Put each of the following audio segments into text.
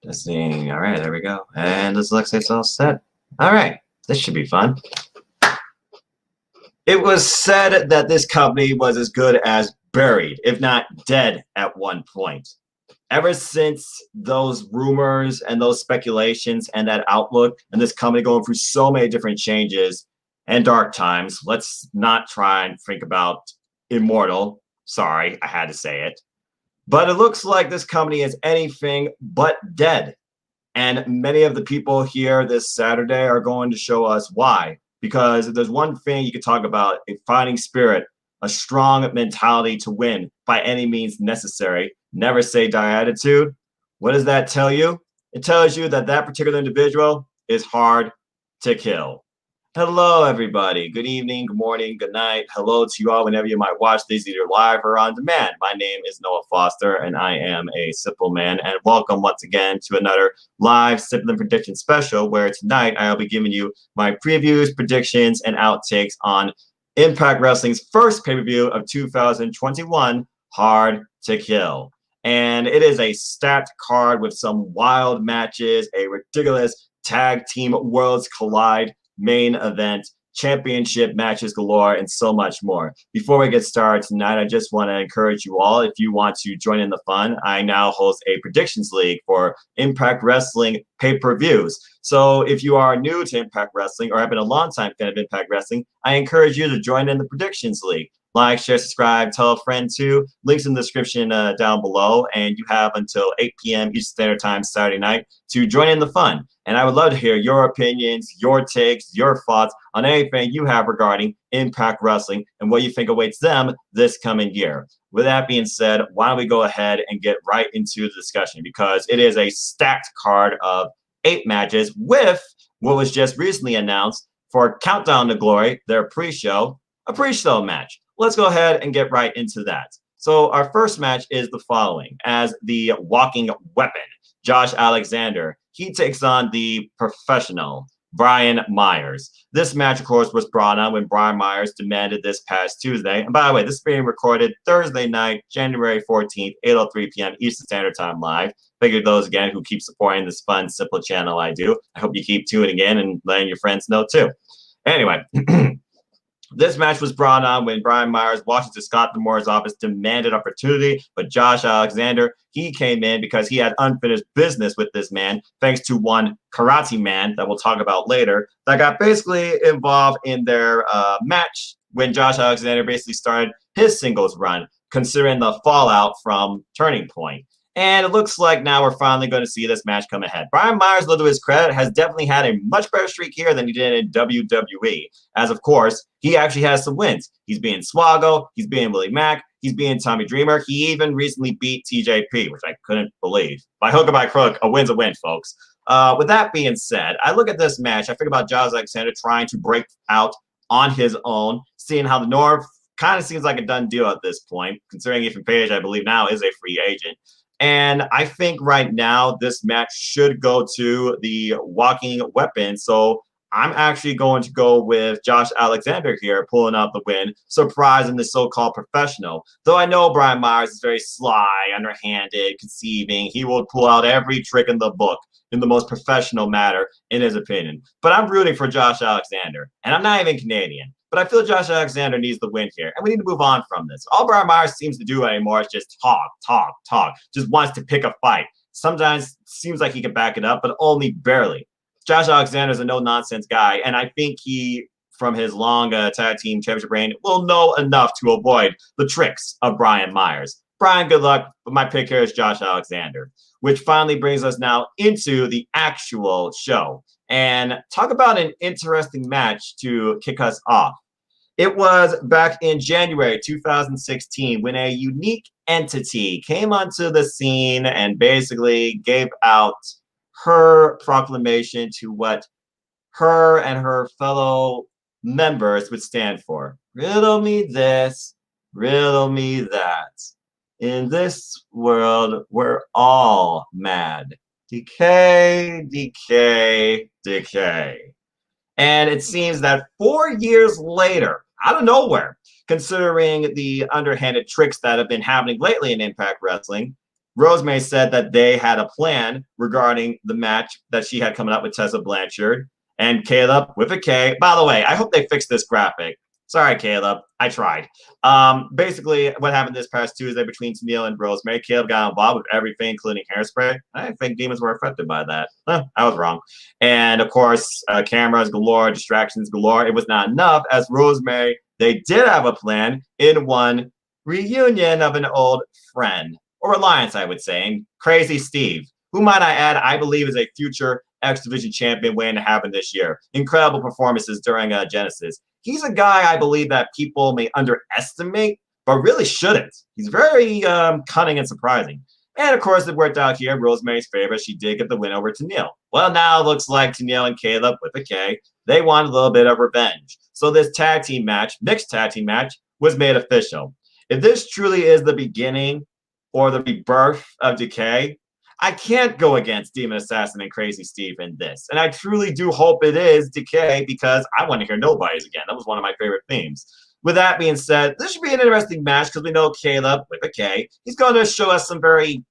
Testing. All right, there we go. And this looks like it's all set. All right, this should be fun. It was said that this company was as good as buried, if not dead, at one point. Ever since those rumors and those speculations and that outlook, and this company going through so many different changes and dark times, let's not try and think about immortal. Sorry, I had to say it. But it looks like this company is anything but dead. And many of the people here this Saturday are going to show us why. Because if there's one thing you could talk about, a fighting spirit, a strong mentality to win by any means necessary, never say die attitude. What does that tell you? It tells you that that particular individual is hard to kill. Hello, everybody. Good evening, good morning, good night. Hello to you all whenever you might watch these either live or on demand. My name is Noah Foster, and I am a Simple Man. And welcome once again to another live Simplin prediction special, where tonight I'll be giving you my previews, predictions, and outtakes on Impact Wrestling's first pay-per-view of 2021, Hard to Kill. And it is a stacked card with some wild matches, a ridiculous tag team worlds collide main event, championship matches galore, and so much more. Before we get started tonight, I just want to encourage you all, if you want to join in the fun, I now host a predictions league for Impact Wrestling pay-per-views. So if you are new to Impact Wrestling or have been a long-time fan of Impact Wrestling, I encourage you to join in the predictions league. Like, share, subscribe, tell a friend too. Links in the description down below. And you have until 8 p.m. Eastern Standard Time Saturday night to join in the fun. And I would love to hear your opinions, your takes, your thoughts on anything you have regarding Impact Wrestling and what you think awaits them this coming year. With that being said, why don't we go ahead and get right into the discussion, because it is a stacked card of 8 matches with what was just recently announced for Countdown to Glory, their pre-show, a pre-show match. Let's go ahead and get right into that. So our first match is the following. As the walking weapon, Josh Alexander, he takes on the professional, Brian Myers. This match, of course, was brought on when Brian Myers demanded this past Tuesday. And by the way, this is being recorded Thursday night, January 14th, 8:03 p.m. Eastern Standard Time live. Figure those, again, who keep supporting this fun, simple channel I do. I hope you keep tuning in and letting your friends know, too. Anyway, this match was brought on when Brian Myers, Washington Scott D'Amore's office, demanded opportunity, but Josh Alexander, he came in because he had unfinished business with this man, thanks to one Karate Man that we'll talk about later, that got basically involved in their match when Josh Alexander basically started his singles run, considering the fallout from Turning Point. And it looks like now we're finally going to see this match come ahead. Brian Myers, little to his credit, has definitely had a much better streak here than he did in WWE. As, of course, he actually has some wins. He's being Swaggo. He's being Willie Mack. He's being Tommy Dreamer. He even recently beat TJP, which I couldn't believe. By hook or by crook, a win's a win, folks. With that being said, I look at this match. I think about Josh Alexander trying to break out on his own, seeing how the North kind of seems like a done deal at this point, considering Ethan Page, I believe now, is a free agent. And I think right now this match should go to the walking weapon. So I'm actually going to go with Josh Alexander here, pulling out the win, surprising the so-called professional. Though I know Brian Myers is very sly, underhanded, conceiving. He will pull out every trick in the book in the most professional manner, in his opinion. But I'm rooting for Josh Alexander, and I'm not even Canadian. But I feel Josh Alexander needs the win here, and we need to move on from this. All Brian Myers seems to do anymore is just talk, just wants to pick a fight. Sometimes seems like he can back it up, but only barely. Josh Alexander is a no-nonsense guy, and I think he, from his long tag team championship reign, will know enough to avoid the tricks of Brian Myers. Brian, good luck, but my pick here is Josh Alexander, which finally brings us now into the actual show. And talk about an interesting match to kick us off. It was back in January 2016 when a unique entity came onto the scene and basically gave out her proclamation to what her and her fellow members would stand for. Riddle me this, riddle me that. In this world, we're all mad. Decay, decay, decay. And it seems that 4 years later, out of nowhere, considering the underhanded tricks that have been happening lately in Impact Wrestling, Rosemary said that they had a plan regarding the match that she had coming up with Tessa Blanchard and Caleb with a K. By the way, I hope they fix this graphic. Sorry, Caleb. I tried. Basically, what happened this past Tuesday between Tennille and Rosemary, Caleb got involved with everything, including hairspray. I didn't think demons were affected by that. I was wrong. And of course, cameras galore, distractions galore. It was not enough, as Rosemary, they did have a plan in one reunion of an old friend, or alliance, I would say, and Crazy Steve, who, might I add, I believe is a future X Division champion waiting to happen this year. Incredible performances during Genesis. He's a guy I believe that people may underestimate, but really shouldn't. He's very cunning and surprising. And of course, it worked out here. Rosemary's favorite. She did get the win over Tennille. Well, now it looks like Tennille and Caleb with a K, they want a little bit of revenge. So this tag team match, mixed tag team match, was made official. If this truly is the beginning or the rebirth of Decay, I can't go against Demon Assassin and Crazy Steve in this. And I truly do hope it is Decay, because I want to hear Nobody's again. That was one of my favorite themes. With that being said, this should be an interesting match because we know Caleb, with a K, he's going to show us some very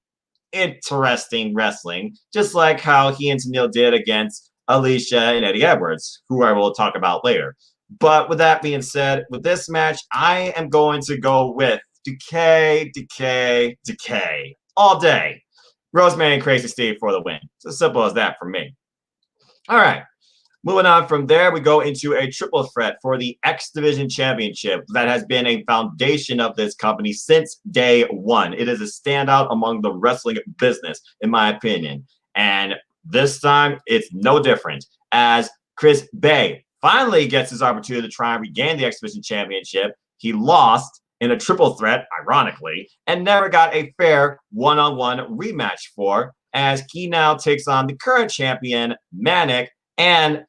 interesting wrestling, just like how he and Tennille did against Alicia and Eddie Edwards, who I will talk about later. But with that being said, with this match, I am going to go with Decay, Decay, Decay all day. Rosemary and Crazy Steve for the win. It's as simple as that for me. All right. Moving on from there, we go into a triple threat for the X Division Championship that has been a foundation of this company since day one. It is a standout among the wrestling business, in my opinion. And this time, it's no different, as Chris Bay finally gets his opportunity to try and regain the X Division Championship. He lost in a triple threat, ironically, and never got a fair one-on-one rematch for, as he now takes on the current champion, Manic, and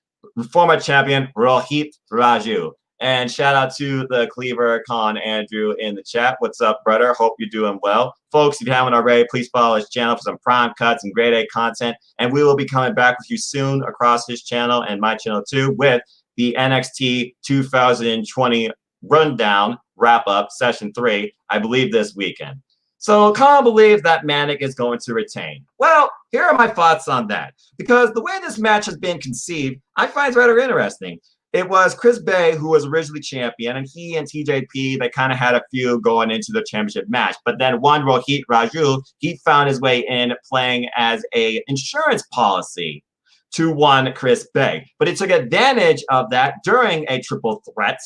former champion, Rohit Raju. And shout out to the Cleaver Con Andrew in the chat. What's up, brother? Hope you're doing well. Folks, if you haven't already, please follow his channel for some prime cuts and grade A content. And we will be coming back with you soon across his channel and my channel too with the NXT 2020 rundown wrap-up session 3, I believe this weekend. So can't believe that Manic is going to retain. Well, here are my thoughts on that, because the way this match has been conceived, I find rather interesting. It was Chris Bay who was originally champion, and he and TJP, they kind of had a feud going into the championship match. But then one Rohit Raju, he found his way in playing as a insurance policy to one Chris Bay. But he took advantage of that during a triple threat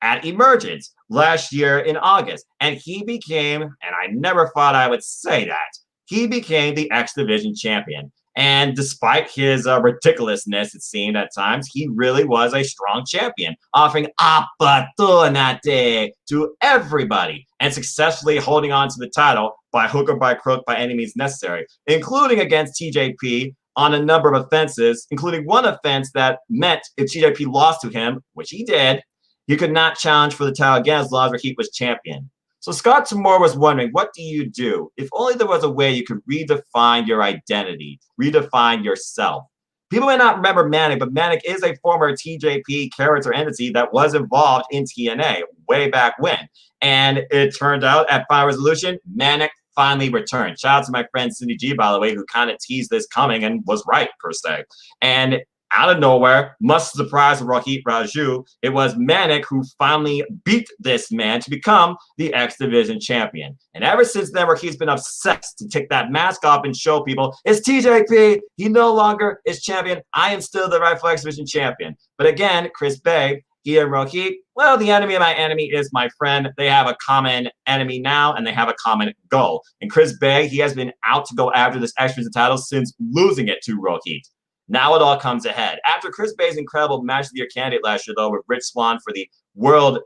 at Emergence last year in August. And he became, and I never thought I would say that, he became the X Division champion. And despite his ridiculousness, it seemed at times, he really was a strong champion, offering opportunity to everybody and successfully holding on to the title by hook or by crook by any means necessary, including against TJP on a number of offenses, including one offense that meant if TJP lost to him, which he did, he could not challenge for the title again as long as Heat was champion. So Scott Tamore was wondering, what do you do? If only there was a way you could redefine your identity, redefine yourself. People may not remember Manic, but Manic is a former TJP character entity that was involved in TNA way back when. And it turned out at Final Resolution, Manic finally returned. Shout out to my friend Cindy G, by the way, who kind of teased this coming and was right, per se. And out of nowhere, much surprise of Rohit Raju, it was Manic who finally beat this man to become the X Division champion. And ever since then, Rohit's been obsessed to take that mask off and show people, it's TJP, he no longer is champion, I am still the rightful X Division champion. But again, Chris Bay, he and Rohit, well, the enemy of my enemy is my friend. They have a common enemy now, and they have a common goal. And Chris Bay, he has been out to go after this X Division title since losing it to Rohit. Now it all comes ahead. After Chris Bay's incredible match of the year candidate last year, though, with Rich Swann for the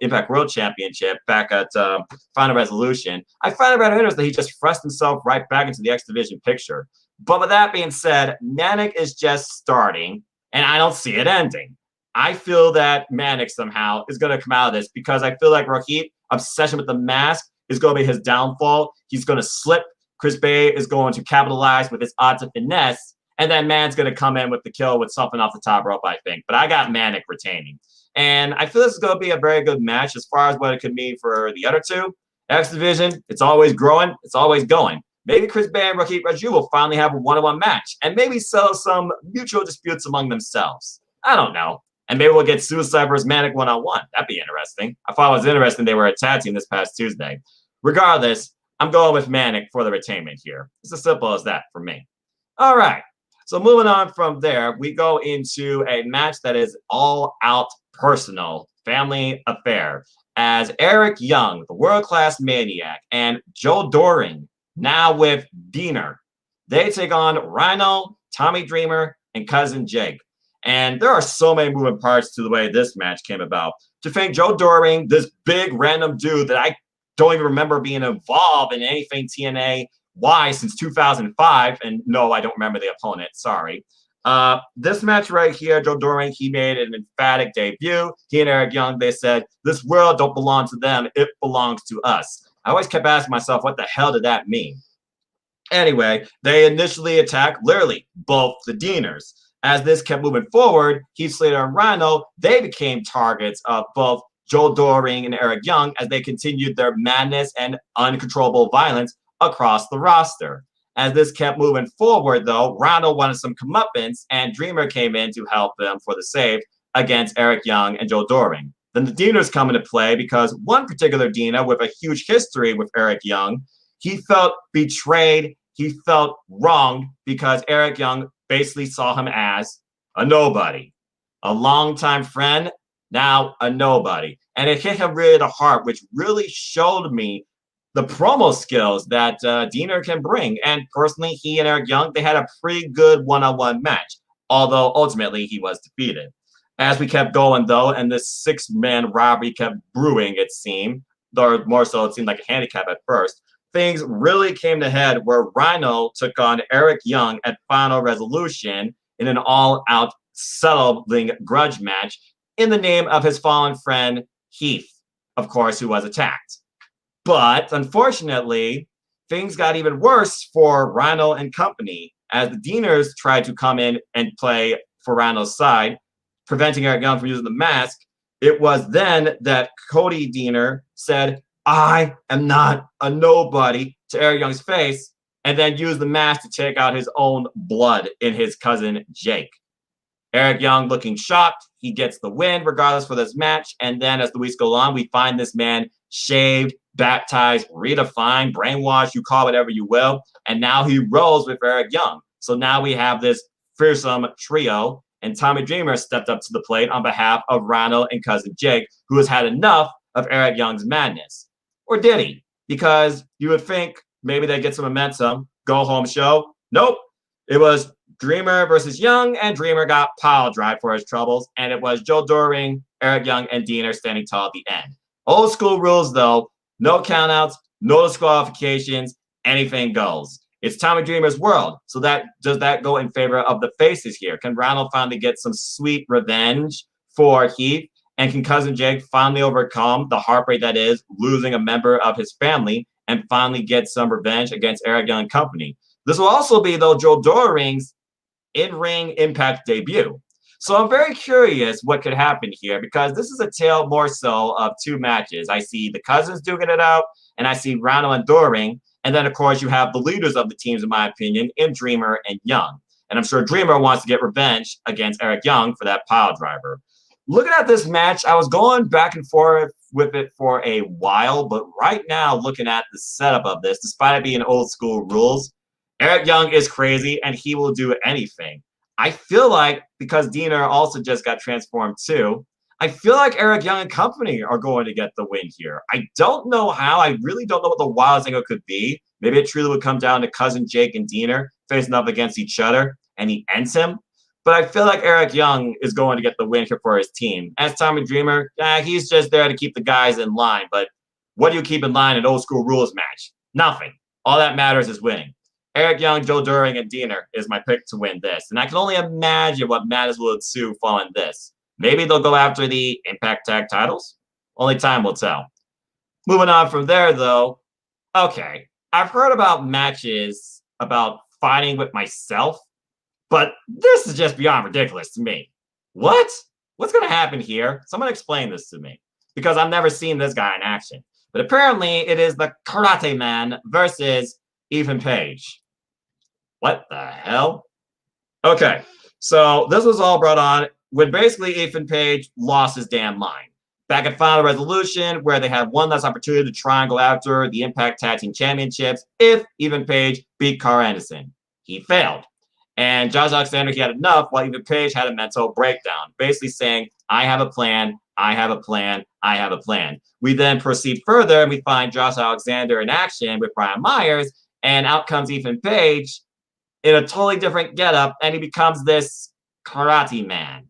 Impact World Championship back at Final Resolution, I find it rather interesting that he just thrust himself right back into the X Division picture. But with that being said, Manic is just starting, and I don't see it ending. I feel that Manic somehow is going to come out of this because I feel like Rohit's obsession with the mask is going to be his downfall. He's going to slip. Chris Bay is going to capitalize with his odds of finesse. And then Man's going to come in with the kill with something off the top rope, I think. But I got Manic retaining. And I feel this is going to be a very good match as far as what it could mean for the other two. X Division, it's always growing. It's always going. Maybe Chris Bay and Rohit Raju will finally have a one-on-one match and maybe settle some mutual disputes among themselves. I don't know. And maybe we'll get Suicide vs. Manic one-on-one. That'd be interesting. I thought it was interesting they were a tag team this past Tuesday. Regardless, I'm going with Manic for the retainment here. It's as simple as that for me. All right. So moving on from there, we go into a match that is all out personal, family affair, as Eric Young, the world-class maniac, and Joe Doring, now with Diener, they take on Rhino, Tommy Dreamer, and Cousin Jake. And there are so many moving parts to the way this match came about. To think Joe Doring, this big random dude that I don't even remember being involved in anything TNA since 2005. And no, I don't remember the opponent. Sorry. This match right here, Joe Doring, he made an emphatic debut. He and Eric Young, they said, this world don't belong to them. It belongs to us. I always kept asking myself, what the hell did that mean? Anyway, they initially attacked literally both the Dieners. As this kept moving forward, Heath Slater and Rhino, they became targets of both Joe Doring and Eric Young as they continued their madness and uncontrollable violence across the roster. As this kept moving forward, though, Rhino wanted some comeuppance, and Dreamer came in to help them for the save against Eric Young and Joe Doring. Then the Dieners come into play because one particular Diener with a huge history with Eric Young, he felt betrayed, he felt wronged because Eric Young basically saw him as a nobody. A longtime friend, now a nobody. And it hit him really to the heart, which really showed me the promo skills that Diener can bring. And personally, he and Eric Young, they had a pretty good one-on-one match, although ultimately he was defeated. As we kept going, though, and this six-man robbery kept brewing, it seemed, or more so it seemed like a handicap at first, things really came to head where Rhino took on Eric Young at Final Resolution in an all-out settling grudge match in the name of his fallen friend, Heath, of course, who was attacked. But unfortunately, things got even worse for Rhino and company as the Dieners tried to come in and play for Rhino's side, preventing Eric Young from using the mask. It was then that Cody Diener said, I am not a nobody to Eric Young's face, and then used the mask to take out his own blood in his cousin Jake. Eric Young looking shocked. He gets the win regardless for this match. And then as the weeks go on, we find this man shaved, baptized, redefined, brainwashed, you call it whatever you will. And now he rolls with Eric Young. So now we have this fearsome trio. And Tommy Dreamer stepped up to the plate on behalf of Rhino and cousin Jake, who has had enough of Eric Young's madness. Or did he? Because you would think maybe they get some momentum, go home show. Nope. It was Dreamer versus Young, and Dreamer got pile drive for his troubles. And it was Joe Doring, Eric Young, and Diener standing tall at the end. Old school rules, though. No countouts, no disqualifications, anything goes. It's Tommy Dreamer's world. So does that go in favor of the faces here? Can Ronald finally get some sweet revenge for Heath? And can cousin Jake finally overcome the heartbreak that is losing a member of his family and finally get some revenge against Eric Young and company? This will also be, though, Joe Doring's in-ring Impact debut. So I'm very curious what could happen here because this is a tale more so of two matches. I see the cousins duking it out, and I see Rhino and Doring. And then, of course, you have the leaders of the teams, in my opinion, in Dreamer and Young. And I'm sure Dreamer wants to get revenge against Eric Young for that pile driver. Looking at this match, I was going back and forth with it for a while, but right now, looking at the setup of this, despite it being old school rules, Eric Young is crazy, and he will do anything. I feel like, because Diener also just got transformed too, I feel like Eric Young and company are going to get the win here. I don't know how. I really don't know what the wildest angle could be. Maybe it truly would come down to cousin Jake and Diener facing up against each other, and he ends him. But I feel like Eric Young is going to get the win here for his team. As Tommy Dreamer, he's just there to keep the guys in line. But what do you keep in line in an old school rules match? Nothing. All that matters is winning. Eric Young, Joe Doring, and Diener is my pick to win this. And I can only imagine what madness will ensue following this. Maybe they'll go after the Impact Tag titles. Only time will tell. Moving on from there, though. Okay, I've heard about matches about fighting with myself, but this is just beyond ridiculous to me. What? What's going to happen here? Someone explain this to me, because I've never seen this guy in action. But apparently, it is the Karate Man versus Ethan Page. What the hell? Okay, so this was all brought on when basically Ethan Page lost his damn mind. Back at Final Resolution, where they had one last opportunity to try and go after the Impact Tag Team Championships if Ethan Page beat Carl Anderson. He failed. And Josh Alexander, he had enough, while Ethan Page had a mental breakdown, basically saying, I have a plan, I have a plan, I have a plan. We then proceed further, and we find Josh Alexander in action with Brian Myers, and out comes Ethan Page in a totally different getup, and he becomes this karate man.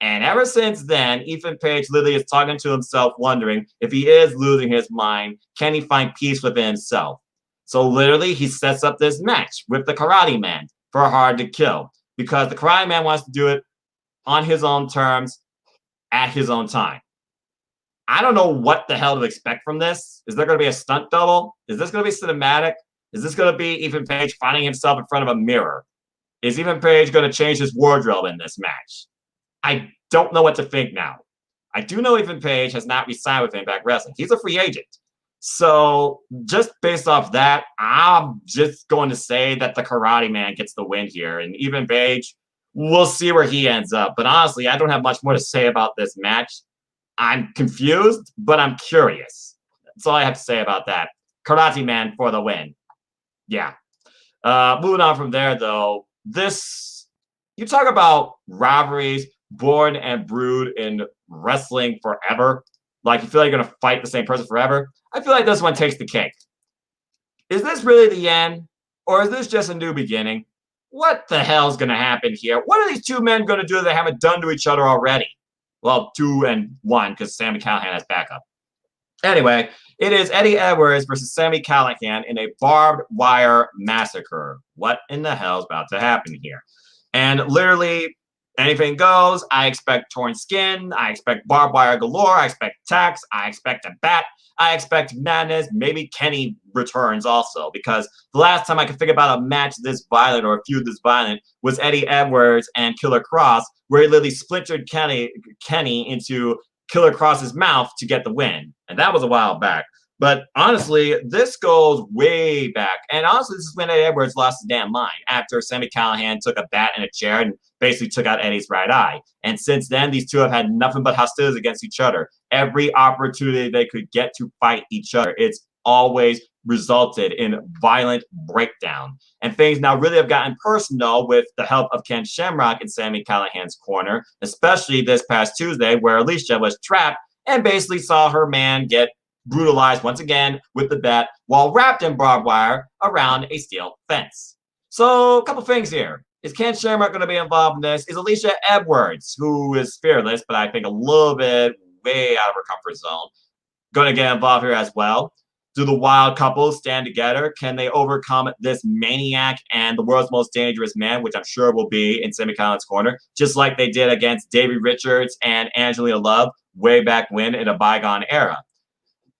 And ever since then, Ethan Page literally is talking to himself, wondering if he is losing his mind, can he find peace within himself? So literally, he sets up this match with the Karate Man for Hard to Kill, because the Karate Man wants to do it on his own terms, at his own time. I don't know what the hell to expect from this. Is there going to be a stunt double? Is this going to be cinematic? Is this going to be Ethan Page finding himself in front of a mirror? Is Ethan Page going to change his wardrobe in this match? I don't know what to think now. I do know Ethan Page has not re-signed with Impact Wrestling. He's a free agent. So just based off that, I'm just going to say that the Karate Man gets the win here. And Ethan Page, we'll see where he ends up. But honestly, I don't have much more to say about this match. I'm confused, but I'm curious. That's all I have to say about that. Karate Man for the win. Yeah. Moving on from there, though, you talk about rivalries born and brewed in wrestling forever. Like, you feel like you're going to fight the same person forever. I feel like this one takes the cake. Is this really the end? Or is this just a new beginning? What the hell is going to happen here? What are these two men going to do that they haven't done to each other already? Well, 2 and 1, because Sami Callihan has backup. Anyway, it is Eddie Edwards versus Sami Callihan in a barbed wire massacre. What in the hell is about to happen here? And literally, anything goes. I expect torn skin. I expect barbed wire galore. I expect tacks. I expect a bat. I expect madness. Maybe Kenny returns also, because the last time I could think about a match this violent or a feud this violent was Eddie Edwards and Killer Kross, where he literally splintered Kenny into Killer Kross's mouth to get the win. And that was a while back. But honestly, this goes way back. And honestly, this is when Eddie Edwards lost his damn mind after Sami Callihan took a bat and a chair and basically took out Eddie's right eye. And since then, these two have had nothing but hostilities against each other. Every opportunity they could get to fight each other, it's always resulted in violent breakdown. And things now really have gotten personal with the help of Ken Shamrock in Sami Callihan's corner, especially this past Tuesday, where Alicia was trapped and basically saw her man get brutalized once again with the bat while wrapped in barbed wire around a steel fence. So a couple things here. Is Ken Shamrock going to be involved in this? Is Alicia Edwards, who is fearless, but I think a little bit way out of her comfort zone, going to get involved here as well? Do the wild couples stand together? Can they overcome this maniac and the world's most dangerous man, which I'm sure will be in Sami Callihan's corner, just like they did against Davey Richards and Angelina Love way back when in a bygone era?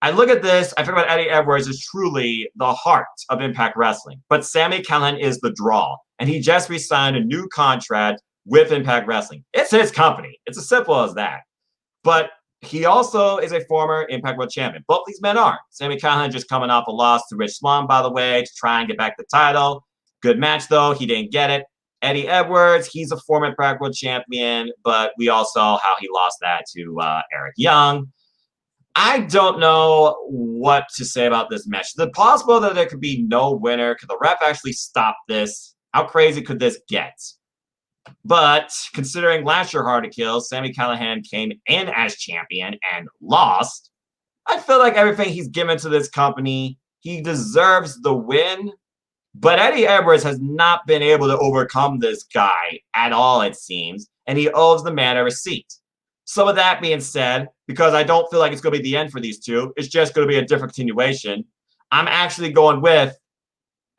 I look at this, I think about Eddie Edwards as truly the heart of Impact Wrestling. But Sami Callihan is the draw. And he just re-signed a new contract with Impact Wrestling. It's his company. It's as simple as that. But he also is a former Impact World Champion. Both these men are. Sami Callihan just coming off a loss to Rich Swann, by the way, to try and get back the title. Good match, though. He didn't get it. Eddie Edwards, he's a former Impact World Champion, but we all saw how he lost that to Eric Young. I don't know what to say about this match. The possible that there could be no winner. Could the ref actually stop this? How crazy could this get? But considering last year Hard to Kill, Sami Callihan came in as champion and lost. I feel like everything he's given to this company, he deserves the win. But Eddie Edwards has not been able to overcome this guy at all, it seems, and he owes the man a receipt. So with that being said, because I don't feel like it's going to be the end for these two, it's just going to be a different continuation, I'm actually going with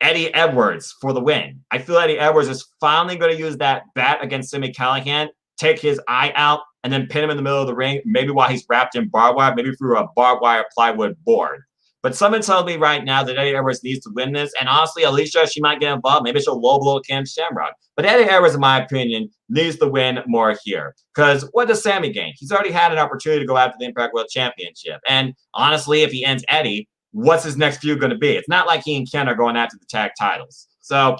Eddie Edwards for the win. I feel Eddie Edwards is finally going to use that bat against Sami Callihan, take his eye out, and then pin him in the middle of the ring, maybe while he's wrapped in barbed wire, maybe through a barbed wire plywood board. But someone tells me right now that Eddie Edwards needs to win this. And honestly, Alicia, she might get involved. Maybe she'll low blow Ken Shamrock. But Eddie Edwards, in my opinion, needs to win more here. Because what does Sami gain? He's already had an opportunity to go after the Impact World Championship. And honestly, if he ends Eddie, what's his next feud going to be? It's not like he and Ken are going after the tag titles. So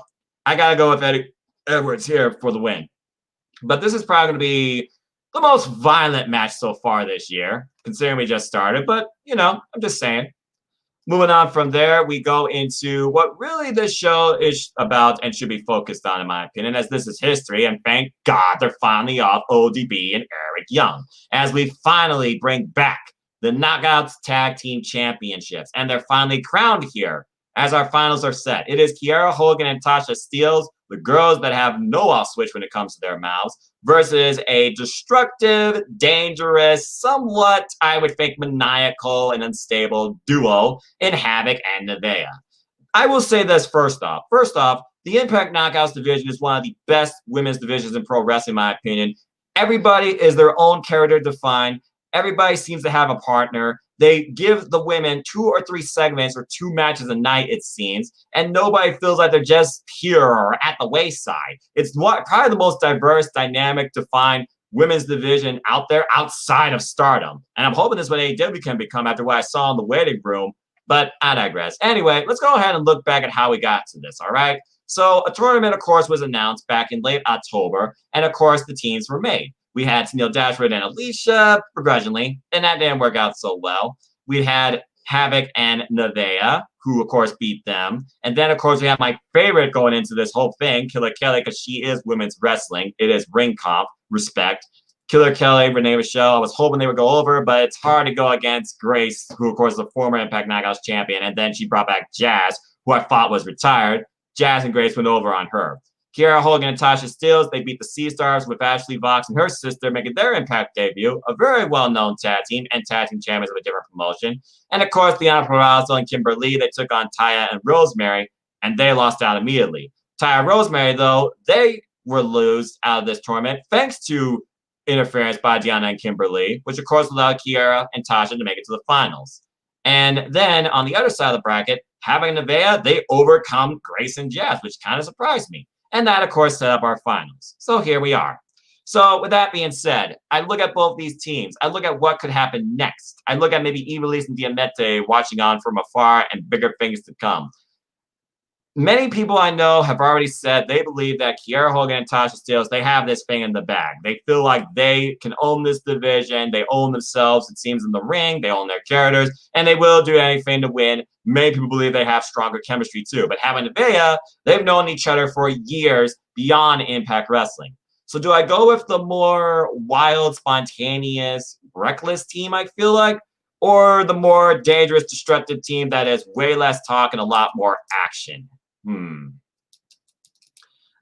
I got to go with Eddie Edwards here for the win. But this is probably going to be the most violent match so far this year, considering we just started. But, you know, I'm just saying. Moving on from there, we go into what really this show is about and should be focused on, in my opinion, as this is history. And thank God they're finally off ODB and Eric Young, as we finally bring back the Knockouts Tag Team Championships. And they're finally crowned here as our finals are set. It is Kiera Hogan and Tasha Steelz, the girls that have no off switch when it comes to their mouths, versus a destructive, dangerous, somewhat, I would think, maniacal and unstable duo in Havoc and Nevaeh. I will say this first off. First off, the Impact Knockouts division is one of the best women's divisions in pro wrestling, in my opinion. Everybody is their own character defined. Everybody seems to have a partner. They give the women 2 or 3 segments or 2 matches a night, it seems, and nobody feels like they're just here or at the wayside. It's probably the most diverse, dynamic, defined women's division out there outside of Stardom. And I'm hoping this is what AEW can become after what I saw in the waiting room, but I digress. Anyway, let's go ahead and look back at how we got to this, all right? So a tournament, of course, was announced back in late October, and of course, the teams were made. We had Tennille Dashwood and Alicia, begrudgingly, and that didn't work out so well. We had Havoc and Nevaeh, who, of course, beat them. And then, of course, we have my favorite going into this whole thing, Killer Kelly, because she is women's wrestling. It is ring comp, respect. Killer Kelly, Renee Michelle, I was hoping they would go over, but it's hard to go against Grace, who, of course, is the former Impact Knockouts champion. And then she brought back Jazz, who I thought was retired. Jazz and Grace went over on her. Kiera Hogan and Tasha Steelz, they beat the Sea Stars with Ashley Vox and her sister making their Impact debut, a very well-known tag team and tag team champions of a different promotion. And of course, Deonna Purrazzo and Kimber Lee, they took on Taya and Rosemary, and they lost out immediately. Taya and Rosemary, though, they were lost out of this tournament thanks to interference by Deonna and Kimber Lee, which of course allowed Kiera and Tasha to make it to the finals. And then on the other side of the bracket, having Nevaeh, they overcome Grace and Jazz, which kind of surprised me. And that, of course, set up our finals. So here we are. So with that being said, I look at both these teams. I look at what could happen next. I look at maybe Ivelisse and Diamante watching on from afar and bigger things to come. Many people I know have already said they believe that Kiera Hogan and Tasha Steelz, they have this thing in the bag. They feel like they can own this division. They own themselves, it seems, in the ring. They own their characters, and they will do anything to win. Many people believe they have stronger chemistry, too. But having Nevaeh, they've known each other for years beyond Impact Wrestling. So do I go with the more wild, spontaneous, reckless team, I feel like, or the more dangerous, destructive team that is way less talk and a lot more action?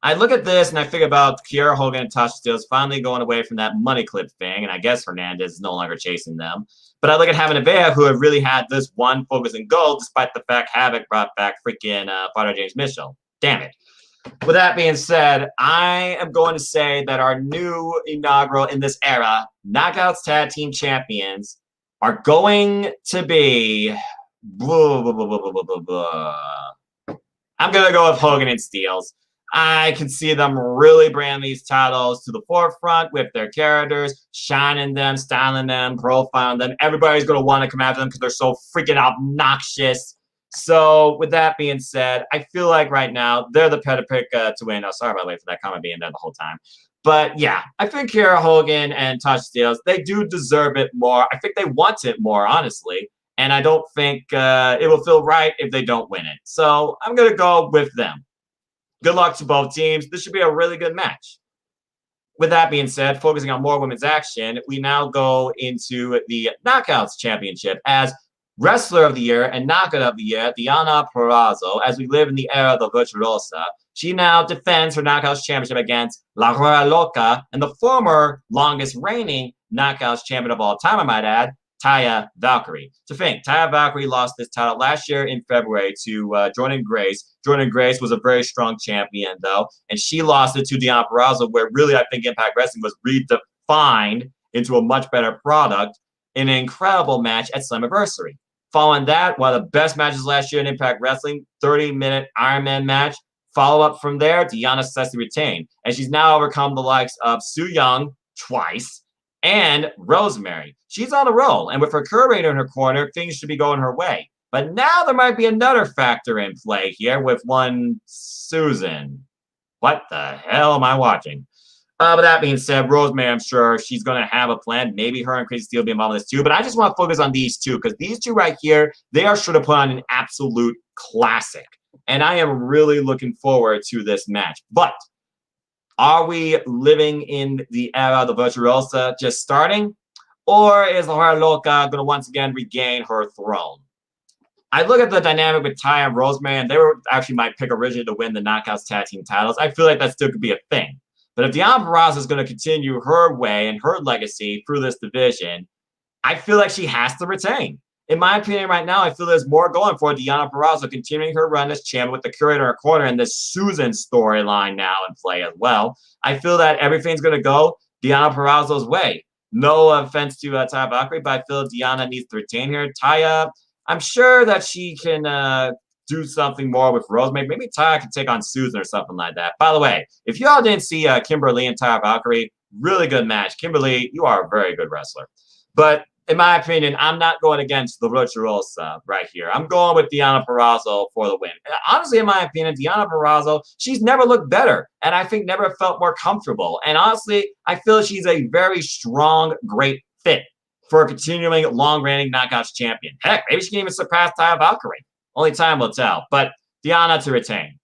I look at this and I think about Kiera Hogan and Tasha Steelz finally going away from that money clip thing, and I guess Hernandez is no longer chasing them. But I look at having Nevaeh, who have really had this one focus and goal, despite the fact Havoc brought back freaking Father James Mitchell. Damn it. With that being said, I am going to say that our new inaugural in this era, Knockouts Tag Team Champions, are going to be... I'm going to go with Hogan and Steelz. I can see them really bringing these titles to the forefront with their characters, shining them, styling them, profiling them. Everybody's going to want to come after them because they're so freaking obnoxious. So with that being said, I feel like right now they're the better pick to win. Oh, sorry by the way for that comment being there the whole time. But yeah, I think Kiera Hogan and Tasha Steelz, they do deserve it more. I think they want it more, honestly. And I don't think it will feel right if they don't win it. So I'm going to go with them. Good luck to both teams. This should be a really good match. With that being said, focusing on more women's action, we now go into the Knockouts Championship as Wrestler of the Year and Knockout of the Year, Deonna Purrazzo, as we live in the era of the Virtuosa. She now defends her Knockouts Championship against La Roya Loca and the former longest reigning Knockouts Champion of all time, I might add, Taya Valkyrie. To think, Taya Valkyrie lost this title last year in February to Jordan Grace. Jordan Grace was a very strong champion, though, and she lost it to Deonna Purrazzo, where really I think Impact Wrestling was redefined into a much better product in an incredible match at Slammiversary. Following that, one of the best matches last year in Impact Wrestling, 30-minute Iron Man match. Follow-up from there, Deonna successfully retained, and she's now overcome the likes of Su Yung twice, and Rosemary. She's on a roll, and with her curator in her corner, things should be going her way. But now there might be another factor in play here with one Susan. What the hell am I watching? But that being said, Rosemary, I'm sure she's going to have a plan. Maybe her and Crazy Steel will be involved in this too. But I just want to focus on these two because these two right here, they are sure to put on an absolute classic. And I am really looking forward to this match. But are we living in the era of the Virtuosa just starting? Or is La Loca going to once again regain her throne? I look at the dynamic with Ty and Rosemary, and they were actually my pick originally to win the Knockouts Tag Team titles. I feel like that still could be a thing. But if Deonna Purrazzo is going to continue her way and her legacy through this division, I feel like she has to retain. In my opinion right now, I feel there's more going for Deonna Purrazzo continuing her run as champion with the curator in her corner and this Susan storyline now in play as well. I feel that everything's going to go Deonna Purrazzo's way. No offense to Taya Valkyrie, but I feel Deonna needs to retain here. Taya, I'm sure that she can do something more with Rosemary. Maybe Taya can take on Susan or something like that. By the way, if y'all didn't see Kimberly and Taya Valkyrie, really good match. Kimberly, you are a very good wrestler. But in my opinion, I'm not going against the Virtuosa right here. I'm going with Deonna Purrazzo for the win. Honestly, in my opinion, Deonna Purrazzo, she's never looked better. And I think never felt more comfortable. And honestly, I feel she's a very strong, great fit for a continuing long-reigning Knockouts champion. Heck, maybe she can even surpass Taya Valkyrie. Only time will tell. But Deonna to retain.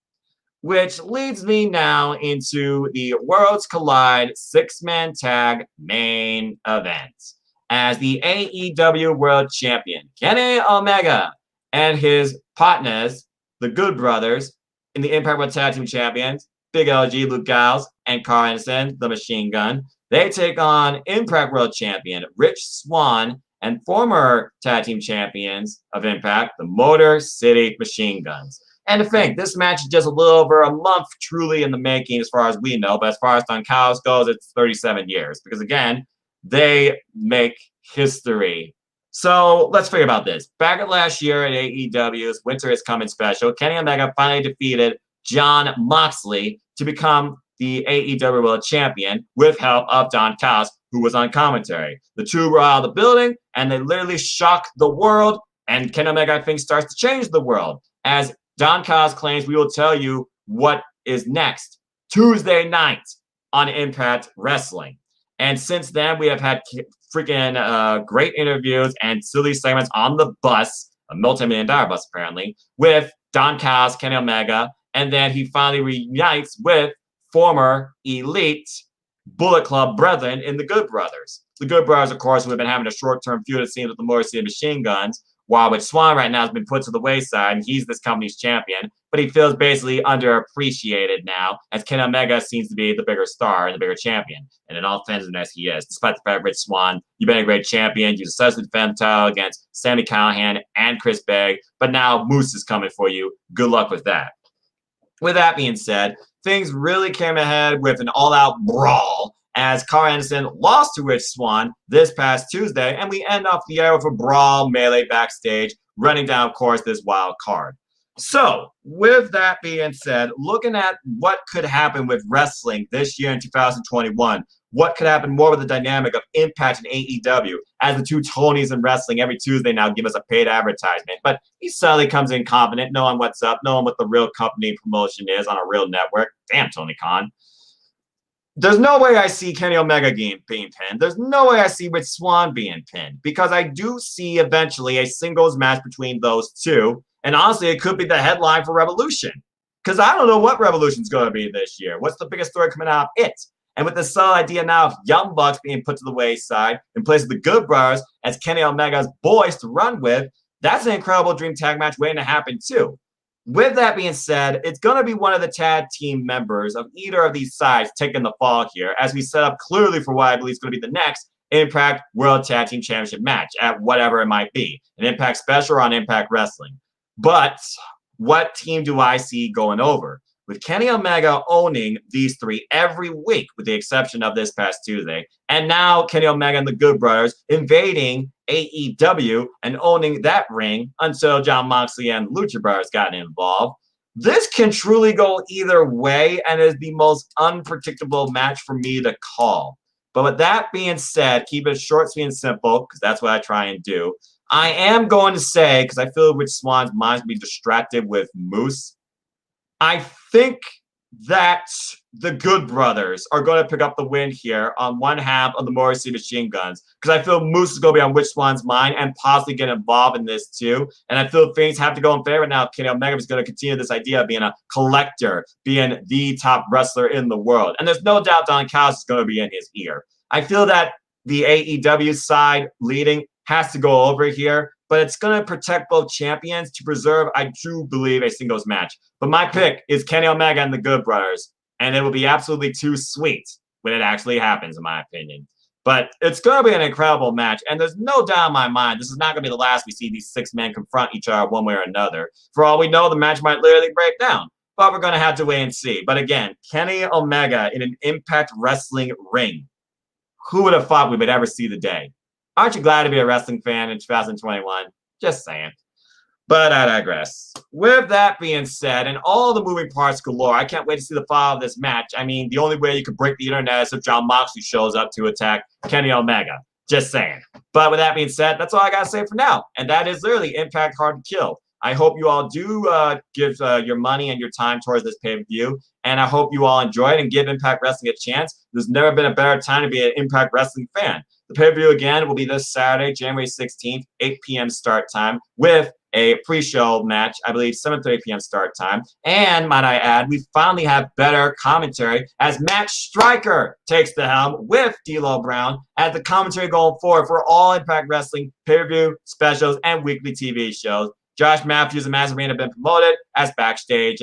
Which leads me now into the Worlds Collide six-man tag main event. As the AEW World Champion, Kenny Omega and his partners, the Good Brothers, in the Impact World Tag Team Champions, Big LG, Luke Giles, and Carl Anderson, the Machine Gun. They take on Impact World Champion Rich Swann and former Tag Team Champions of Impact, the Motor City Machine Guns. And to think, this match is just a little over a month truly in the making as far as we know, but as far as Doncaus goes, it's 37 years. Because again, they make history. So let's figure about this. Back at last year at AEW's Winter is Coming special, Kenny Omega finally defeated Jon Moxley to become the AEW World Champion with help of Don Callis, who was on commentary. The two were out of the building, and they literally shocked the world, and Kenny Omega, I think, starts to change the world. As Don Callis claims, we will tell you what is next Tuesday night on Impact Wrestling. And since then, we have had freaking great interviews and silly segments on the bus, a multi-million-dollar bus apparently, with Don Callis, Kenny Omega, and then he finally reunites with former elite Bullet Club brethren in the Good Brothers. The Good Brothers, of course, who have been having a short-term feud, it seems, with the Motor City Machine Guns, while with Swann right now has been put to the wayside, and he's this company's champion, but he feels basically underappreciated now, as Kenny Omega seems to be the bigger star and the bigger champion. And in all fairness, he is. Despite the fact, Rich Swann, you've been a great champion. You successfully defended the title against Sami Callihan and Chris Begg, but now Moose is coming for you. Good luck with that. With that being said, things really came ahead with an all-out brawl as Carl Anderson lost to Rich Swann this past Tuesday, and we end off the year with a brawl melee backstage, running down, of course, this wild card. So, with that being said, looking at what could happen with wrestling this year in 2021, what could happen more with the dynamic of Impact and AEW, as the two Tonys in wrestling every Tuesday now give us a paid advertisement. But he suddenly comes in confident, knowing what's up, knowing what the real company promotion is on a real network. Damn, Tony Khan. There's no way I see Kenny Omega being pinned. There's no way I see Rich Swann being pinned, because I do see eventually a singles match between those two. And honestly, it could be the headline for Revolution, because I don't know what Revolution's going to be this year. What's the biggest story coming out of it? And with the subtle idea now of Young Bucks being put to the wayside in place of the Good Brothers as Kenny Omega's boys to run with, that's an incredible dream tag match waiting to happen too. With that being said, it's going to be one of the tag team members of either of these sides taking the fall here, as we set up clearly for what I believe is going to be the next Impact World Tag Team Championship match at whatever it might be, an Impact Special or on Impact Wrestling. But what team do I see going over? With Kenny Omega owning these three every week, with the exception of this past Tuesday, and now Kenny Omega and the Good Brothers invading AEW and owning that ring until Jon Moxley and Lucha Brothers got involved. This can truly go either way, and is the most unpredictable match for me to call. But with that being said, keep it short, sweet, and simple, because that's what I try and do. I am going to say, because I feel Rich Swan's mind be distracted with Moose, I think that the Good Brothers are going to pick up the win here on one half of the Morrissey Machine Guns, because I feel Moose is going to be on Rich Swan's mind and possibly get involved in this too. And I feel things have to go in favor now. Kenny Omega is going to continue this idea of being a collector, being the top wrestler in the world. And there's no doubt Don Callis is going to be in his ear. I feel that the AEW side leading has to go over here, but it's going to protect both champions to preserve, I do believe, a singles match. But my pick is Kenny Omega and the Good Brothers, and it will be absolutely too sweet when it actually happens, in my opinion. But it's going to be an incredible match, and there's no doubt in my mind this is not going to be the last we see these 6 men confront each other one way or another. For all we know, the match might literally break down, but we're going to have to wait and see. But again, Kenny Omega in an Impact Wrestling ring. Who would have thought we would ever see the day? Aren't you glad to be a wrestling fan in 2021? Just saying. But I digress. With that being said, and all the moving parts galore, I can't wait to see the fall of this match. I mean, the only way you could break the internet is if Jon Moxley shows up to attack Kenny Omega. Just saying. But with that being said, that's all I got to say for now. And that is literally Impact Hard to Kill. I hope you all do give your money and your time towards this pay-per-view. And I hope you all enjoy it and give Impact Wrestling a chance. There's never been a better time to be an Impact Wrestling fan. The pay-per-view again will be this Saturday, January 16th, 8 p.m. start time, with a pre-show match, I believe 7:30 p.m. start time. And might I add, we finally have better commentary as Matt Striker takes the helm with D'Lo Brown as the commentary going forward for all Impact Wrestling pay-per-view specials and weekly TV shows. Josh Matthews and Mazarine have been promoted as backstage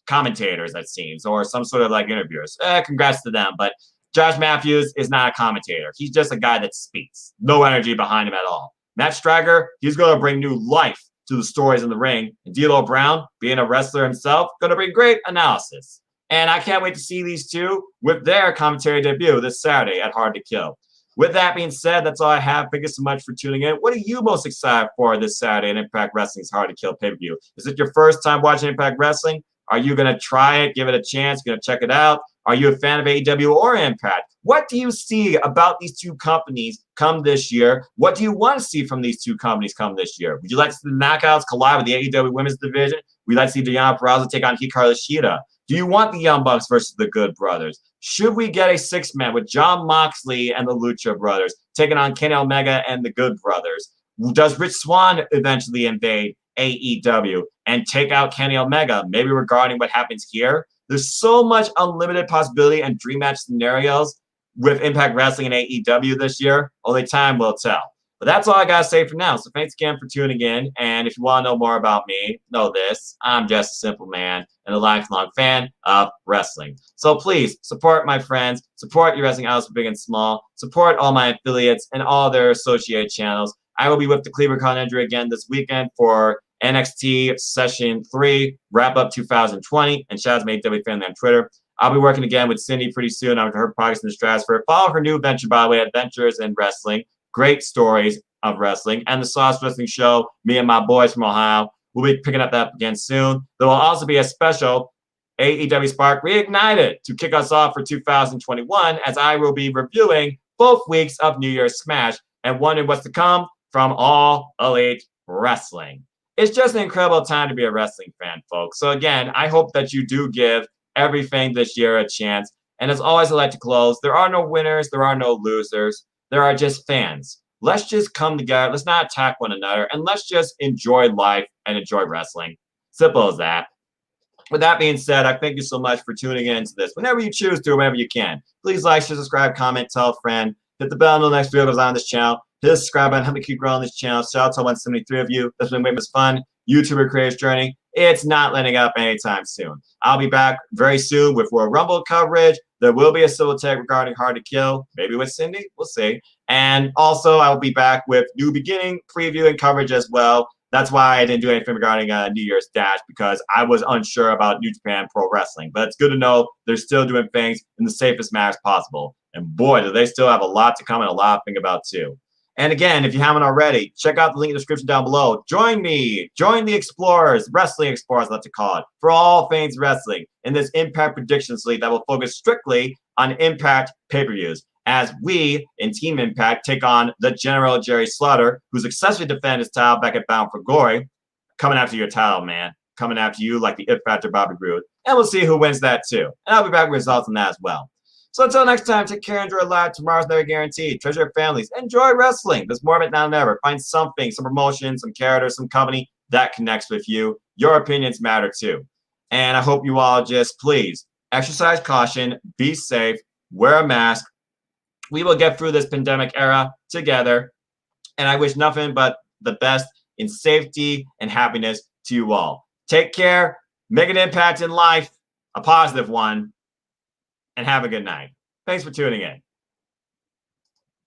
commentators, it seems, or some sort of like interviewers. Congrats to them, but Josh Matthews is not a commentator. He's just a guy that speaks. No energy behind him at all. Matt Striker, he's going to bring new life to the stories in the ring. And D'Lo Brown, being a wrestler himself, going to bring great analysis. And I can't wait to see these two with their commentary debut this Saturday at Hard to Kill. With that being said, that's all I have. Thank you so much for tuning in. What are you most excited for this Saturday in Impact Wrestling's Hard to Kill pay-per-view? Is it your first time watching Impact Wrestling? Are you going to try it, give it a chance, going to check it out? Are you a fan of AEW or Impact? What do you see about these two companies come this year? What do you want to see from these two companies come this year? Would you like to see the Knockouts collide with the AEW Women's Division? Would you like to see Deonna Purrazzo take on Hikaru Shida? Do you want the Young Bucks versus the Good Brothers? Should we get a 6-man with Jon Moxley and the Lucha Brothers taking on Kenny Omega and the Good Brothers? Does Rich Swann eventually invade AEW and take out Kenny Omega? Maybe regarding what happens here. There's so much unlimited possibility and dream match scenarios with Impact Wrestling and AEW this year. Only time will tell. But that's all I got to say for now. So thanks again for tuning in. And if you want to know more about me, know this. I'm just a simple man and a lifelong fan of wrestling. So please support my friends. Support your wrestling outlets, big and small. Support all my affiliates and all their associated channels. I will be with the Cleveland Ninja again this weekend for NXT Session 3, Wrap Up 2020. And shout out to my AEW family on Twitter. I'll be working again with Cindy pretty soon on her projects in the Stratosphere. Follow her new venture, by the way, Adventures in Wrestling. Great stories of wrestling. And the Sauce Wrestling Show, me and my boys from Ohio, we'll be picking up that again soon. There will also be a special AEW Spark Reignited to kick us off for 2021, as I will be reviewing both weeks of New Year's Smash and wondering what's to come from All Elite Wrestling. It's just an incredible time to be a wrestling fan, folks. So again, I hope that you do give everything this year a chance. And as always, I like to close. There are no winners. There are no losers. There are just fans. Let's just come together. Let's not attack one another. And let's just enjoy life and enjoy wrestling. Simple as that. With that being said, I thank you so much for tuning in to this. Whenever you choose to, whenever you can. Please like, share, subscribe, comment, tell a friend. Hit the bell until the next video goes on this channel. Hit the subscribe button. Help me keep growing this channel. Shout out to 173 of you. That's been way most fun. YouTuber creator's journey. It's not letting up anytime soon. I'll be back very soon with Royal Rumble coverage. There will be a civil tag regarding Hard to Kill. Maybe with Cindy. We'll see. And also, I will be back with New Beginning preview and coverage as well. That's why I didn't do anything regarding New Year's Dash, because I was unsure about New Japan Pro Wrestling. But it's good to know they're still doing things in the safest manner possible. And boy, do they still have a lot to come and a lot to think about too. And again, if you haven't already, check out the link in the description down below. Join me. Join the Explorers, Wrestling Explorers, I like to call it, for all things wrestling in this Impact Predictions League that will focus strictly on Impact pay-per-views. as we in Team Impact take on the General Jerry Slaughter, who successfully defended his title back at Bound for Glory. Coming after your title, man. Coming after you like the It Factor Bobby Roode. And we'll see who wins that too. And I'll be back with results on that as well. So until next time, take care, enjoy life. Tomorrow's never guaranteed. Treasure your families. Enjoy wrestling. There's more of it now than ever. Find something, some promotion, some character, some company that connects with you. Your opinions matter too. And I hope you all just please exercise caution, be safe, wear a mask. We will get through this pandemic era together. And I wish nothing but the best in safety and happiness to you all. Take care, make an impact in life, a positive one, and have a good night. Thanks for tuning in.